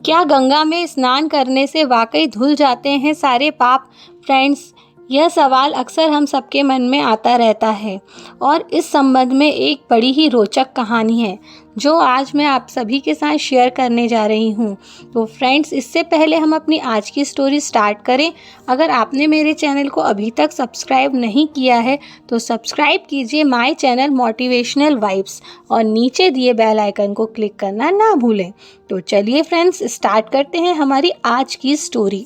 क्या गंगा में स्नान करने से वाकई धुल जाते हैं सारे पाप? फ्रेंड्स, यह सवाल अक्सर हम सबके मन में आता रहता है और इस संबंध में एक बड़ी ही रोचक कहानी है जो आज मैं आप सभी के साथ शेयर करने जा रही हूँ। तो फ्रेंड्स, इससे पहले हम अपनी आज की स्टोरी स्टार्ट करें, अगर आपने मेरे चैनल को अभी तक सब्सक्राइब नहीं किया है तो सब्सक्राइब कीजिए माय चैनल मोटिवेशनल वाइब्स और नीचे दिए बेल आइकन को क्लिक करना ना भूलें। तो चलिए फ्रेंड्स, स्टार्ट करते हैं हमारी आज की स्टोरी।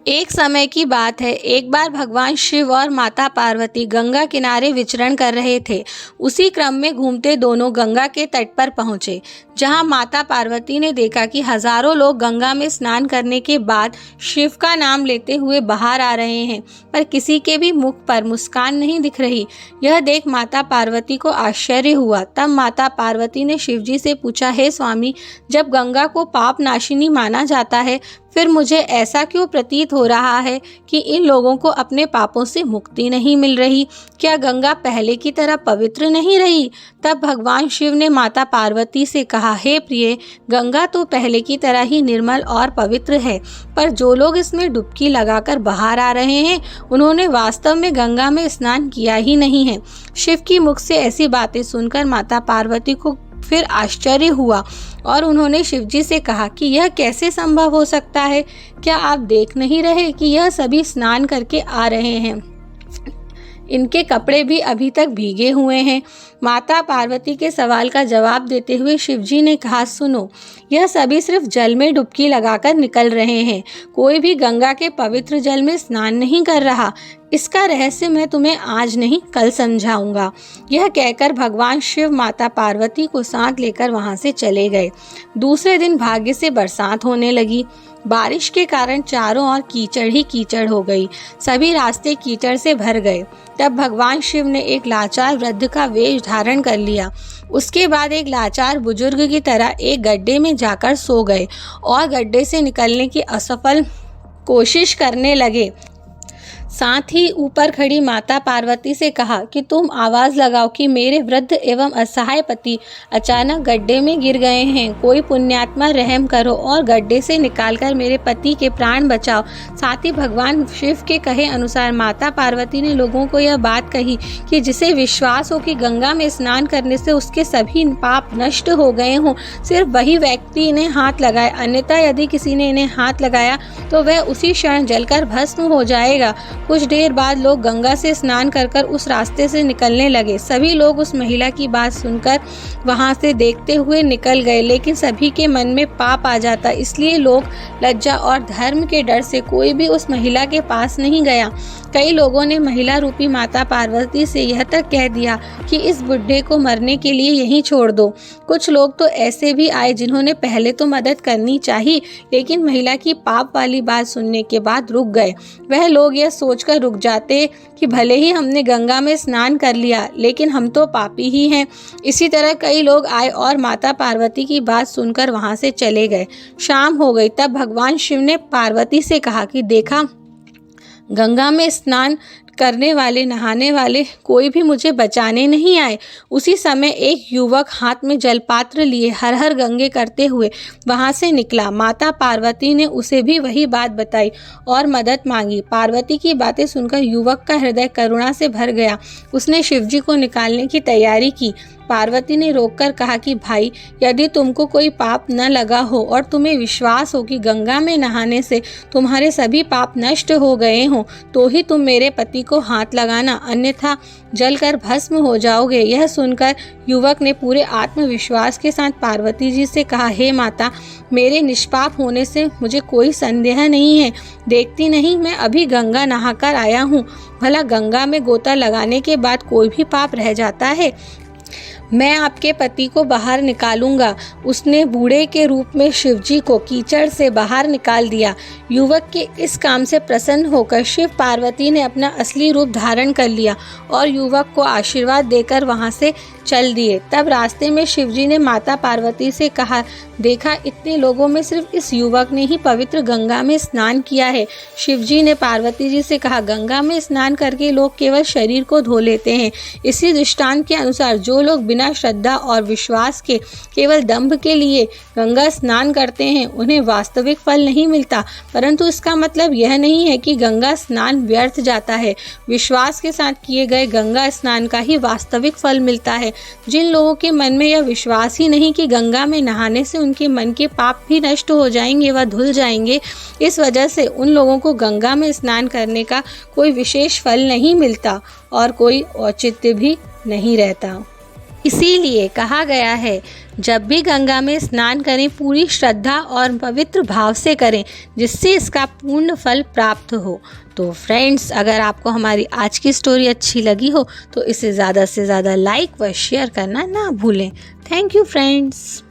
एक समय की बात है, एक बार भगवान शिव और माता पार्वती गंगा किनारे विचरण कर रहे थे। उसी क्रम में घूमते दोनों गंगा के तट पर पहुंचे, जहां माता पार्वती ने देखा कि हजारों लोग गंगा में स्नान करने के बाद शिव का नाम लेते हुए बाहर आ रहे हैं, पर किसी के भी मुख पर मुस्कान नहीं दिख रही। यह देख माता पार्वती को आश्चर्य हुआ। तब माता पार्वती ने शिवजी से पूछा, हे स्वामी, जब गंगा को पाप नाशिनी माना जाता है, फिर मुझे ऐसा क्यों प्रतीत हो रहा है कि इन लोगों को अपने पापों से मुक्ति नहीं मिल रही? क्या गंगा पहले की तरह पवित्र नहीं रही? तब भगवान शिव ने माता पार्वती से कहा, हे प्रिय, गंगा तो पहले की तरह ही निर्मल और पवित्र है, पर जो लोग इसमें डुबकी लगाकर बाहर आ रहे हैं उन्होंने वास्तव में गंगा में स्नान किया ही नहीं है। शिव की मुख से ऐसी बातें सुनकर माता पार्वती को फिर आश्चर्य हुआ और उन्होंने शिवजी से कहा कि यह कैसे संभव हो सकता है? क्या आप देख नहीं रहे कि यह सभी स्नान करके आ रहे हैं? इनके कपड़े भी अभी तक भीगे हुए हैं। माता पार्वती के सवाल का जवाब देते हुए शिवजी ने कहा, सुनो, यह सभी सिर्फ जल में डुबकी लगाकर निकल रहे हैं, कोई भी गंगा के पवित्र जल में स्नान नहीं कर रहा। इसका रहस्य मैं तुम्हें आज नहीं कल समझाऊंगा। यह कहकर भगवान शिव माता पार्वती को साथ लेकर वहां से चले गए। दूसरे दिन भाग्य से बरसात होने लगी। बारिश के कारण चारों ओर कीचड़ ही कीचड़ हो गई। सभी रास्ते कीचड़ से भर गए। तब भगवान शिव ने एक लाचार वृद्ध का वेश धारण कर लिया। उसके बाद एक लाचार बुजुर्ग की तरह एक गड्ढे में जाकर सो गए और गड्ढे से निकलने की असफल कोशिश करने लगे। साथ ही ऊपर खड़ी माता पार्वती से कहा कि तुम आवाज लगाओ कि मेरे वृद्ध एवं असहाय पति अचानक गड्ढे में गिर गए हैं। कोई पुण्यात्मा रहम करो और गड्ढे से निकालकर मेरे पति के प्राण बचाओ। साथ ही भगवान शिव के कहे अनुसार माता पार्वती ने लोगों को यह बात कही कि जिसे विश्वास हो कि गंगा में स्नान करने से उसके सभी पाप नष्ट हो गए हों, सिर्फ वही व्यक्ति इन्हें हाथ लगाए, अन्यथा यदि किसी ने इन्हें हाथ लगाया तो वह उसी क्षण जलकर भस्म हो जाएगा। कुछ देर बाद लोग गंगा से स्नान कर उस रास्ते से निकलने लगे। सभी लोग उस महिला की बात सुनकर वहां से देखते हुए निकल गए, लेकिन सभी के मन में पाप आ जाता, इसलिए लोग लज्जा और धर्म के डर से कोई भी उस महिला के पास नहीं गया। कई लोगों ने महिला रूपी माता पार्वती से यह तक कह दिया कि इस बुढ़े को मरने के लिए यहीं छोड़ दो। कुछ लोग तो ऐसे भी आए जिन्होंने पहले तो मदद करनी चाहिए, लेकिन महिला की पाप वाली बात सुनने के बाद रुक गए। वह लोग यह सोचकर रुक जाते कि भले ही हमने गंगा में स्नान कर लिया, लेकिन हम तो पापी ही हैं। इसी तरह कई लोग आए और माता पार्वती की बात सुनकर वहां से चले गए। शाम हो गई। तब भगवान शिव ने पार्वती से कहा कि देखा, गंगा में स्नान करने वाले, नहाने वाले कोई भी मुझे बचाने नहीं आए। उसी समय एक युवक हाथ में जलपात्र लिए हर हर गंगे करते हुए वहां से निकला। माता पार्वती ने उसे भी वही बात बताई और मदद मांगी। पार्वती की बातें सुनकर युवक का हृदय करुणा से भर गया। उसने शिवजी को निकालने की तैयारी की। पार्वती ने रोककर कहा कि भाई, यदि तुमको कोई पाप न लगा हो और तुम्हें विश्वास हो कि गंगा में नहाने से तुम्हारे सभी पाप नष्ट हो गए हों, तो ही तुम मेरे पति को हाथ लगाना, अन्यथा जलकर भस्म हो जाओगे। यह सुनकर युवक ने पूरे आत्मविश्वास के साथ पार्वती जी से कहा, हे माता, मेरे निष्पाप होने से मुझे कोई संदेह नहीं है। देखती नहीं, मैं अभी गंगा नहाकर आया हूँ। भला गंगा में गोता लगाने के बाद कोई भी पाप रह जाता है? मैं आपके पति को बाहर निकालूंगा। उसने बूढ़े के रूप में शिवजी को कीचड़ से बाहर निकाल दिया। युवक के इस काम से प्रसन्न होकर शिव पार्वती ने अपना असली रूप धारण कर लिया और युवक को आशीर्वाद देकर वहां से चल दिए। तब रास्ते में शिवजी ने माता पार्वती से कहा, देखा, इतने लोगों में सिर्फ इस युवक ने ही पवित्र गंगा में स्नान किया है। शिवजी ने पार्वती जी से कहा, गंगा में स्नान करके लोग केवल शरीर को धो लेते हैं। इसी दृष्टांत के अनुसार जो लोग बिना बिना श्रद्धा और विश्वास के केवल दंभ के लिए गंगा स्नान करते हैं उन्हें वास्तविक फल नहीं मिलता, परंतु इसका मतलब यह नहीं है कि गंगा स्नान व्यर्थ जाता है। विश्वास के साथ किए गए गंगा स्नान का ही वास्तविक फल मिलता है। जिन लोगों के मन में यह विश्वास ही नहीं कि गंगा में नहाने से उनके मन के पाप भी नष्ट हो जाएंगे व धुल जाएंगे, इस वजह से उन लोगों को गंगा में स्नान करने का कोई विशेष फल नहीं मिलता और कोई औचित्य भी नहीं रहता। इसीलिए कहा गया है, जब भी गंगा में स्नान करें पूरी श्रद्धा और पवित्र भाव से करें, जिससे इसका पूर्ण फल प्राप्त हो। तो फ्रेंड्स, अगर आपको हमारी आज की स्टोरी अच्छी लगी हो तो इसे ज़्यादा से ज़्यादा लाइक व शेयर करना ना भूलें। Thank you friends.